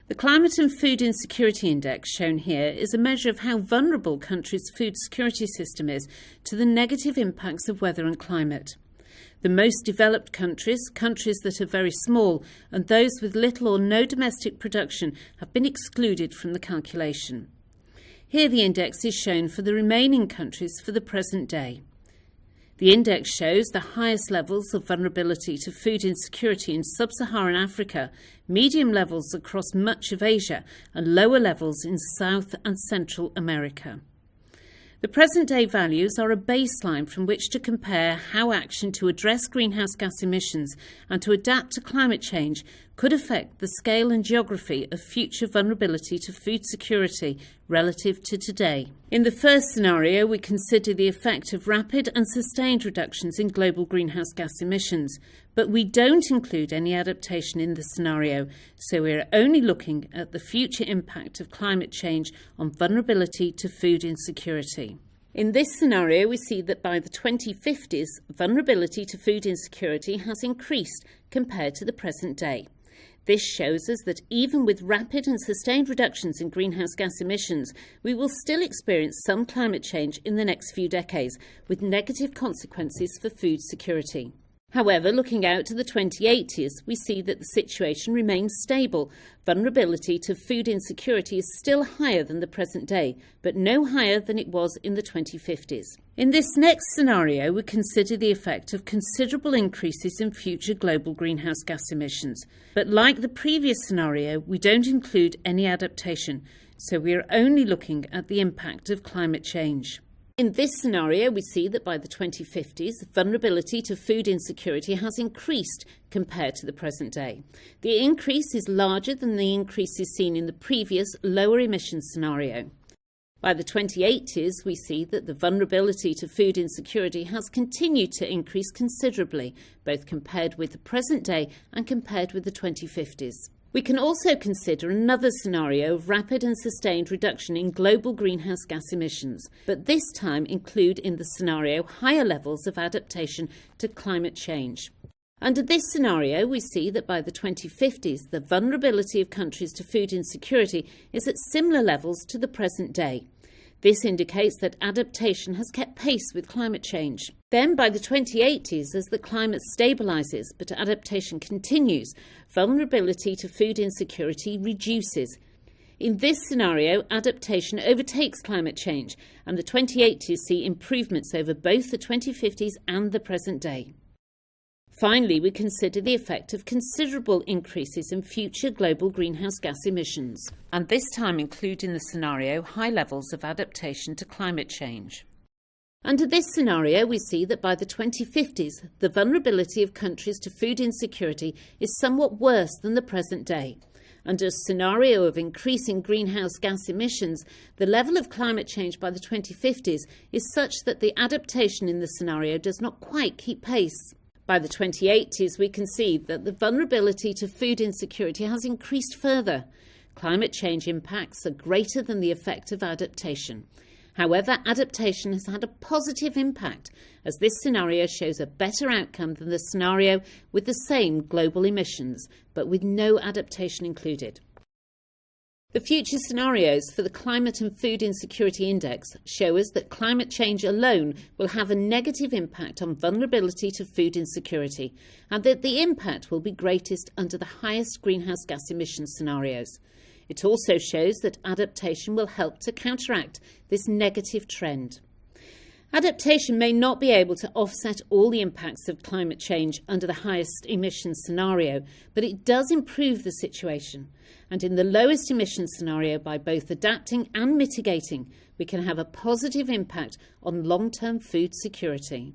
The Climate and Food Insecurity Index shown here is a measure of how vulnerable countries' food security system is to the negative impacts of weather and climate. The most developed countries, countries that are very small, and those with little or no domestic production have been excluded from the calculation. Here the index is shown for the remaining countries for the present day. The index shows the highest levels of vulnerability to food insecurity in sub-Saharan Africa, medium levels across much of Asia, and lower levels in South and Central America. The present-day values are a baseline from which to compare how action to address greenhouse gas emissions and to adapt to climate change could affect the scale and geography of future vulnerability to food security relative to today. In the first scenario, we consider the effect of rapid and sustained reductions in global greenhouse gas emissions, but we don't include any adaptation in the scenario, so we're only looking at the future impact of climate change on vulnerability to food insecurity. In this scenario, we see that by the 2050s, vulnerability to food insecurity has increased compared to the present day. This shows us that even with rapid and sustained reductions in greenhouse gas emissions, we will still experience some climate change in the next few decades, with negative consequences for food security. However, looking out to the 2080s, we see that the situation remains stable. Vulnerability to food insecurity is still higher than the present day, but no higher than it was in the 2050s. In this next scenario, we consider the effect of considerable increases in future global greenhouse gas emissions. But like the previous scenario, we don't include any adaptation, so we are only looking at the impact of climate change. In this scenario, we see that by the 2050s, vulnerability to food insecurity has increased compared to the present day. The increase is larger than the increases seen in the previous lower emissions scenario. By the 2080s, we see that the vulnerability to food insecurity has continued to increase considerably, both compared with the present day and compared with the 2050s. We can also consider another scenario of rapid and sustained reduction in global greenhouse gas emissions, but this time include in the scenario higher levels of adaptation to climate change. Under this scenario, we see that by the 2050s, the vulnerability of countries to food insecurity is at similar levels to the present day. This indicates that adaptation has kept pace with climate change. Then by the 2080s, as the climate stabilises but adaptation continues, vulnerability to food insecurity reduces. In this scenario, adaptation overtakes climate change, and the 2080s see improvements over both the 2050s and the present day. Finally, we consider the effect of considerable increases in future global greenhouse gas emissions, and this time include in the scenario high levels of adaptation to climate change. Under this scenario, we see that by the 2050s, the vulnerability of countries to food insecurity is somewhat worse than the present day. Under a scenario of increasing greenhouse gas emissions, the level of climate change by the 2050s is such that the adaptation in the scenario does not quite keep pace. By the 2080s, we can see that the vulnerability to food insecurity has increased further. Climate change impacts are greater than the effect of adaptation. However, adaptation has had a positive impact, as this scenario shows a better outcome than the scenario with the same global emissions, but with no adaptation included. The future scenarios for the Climate and Food Insecurity Index show us that climate change alone will have a negative impact on vulnerability to food insecurity, and that the impact will be greatest under the highest greenhouse gas emissions scenarios. It also shows that adaptation will help to counteract this negative trend. Adaptation may not be able to offset all the impacts of climate change under the highest emissions scenario, but it does improve the situation. And in the lowest emissions scenario, by both adapting and mitigating, we can have a positive impact on long-term food security.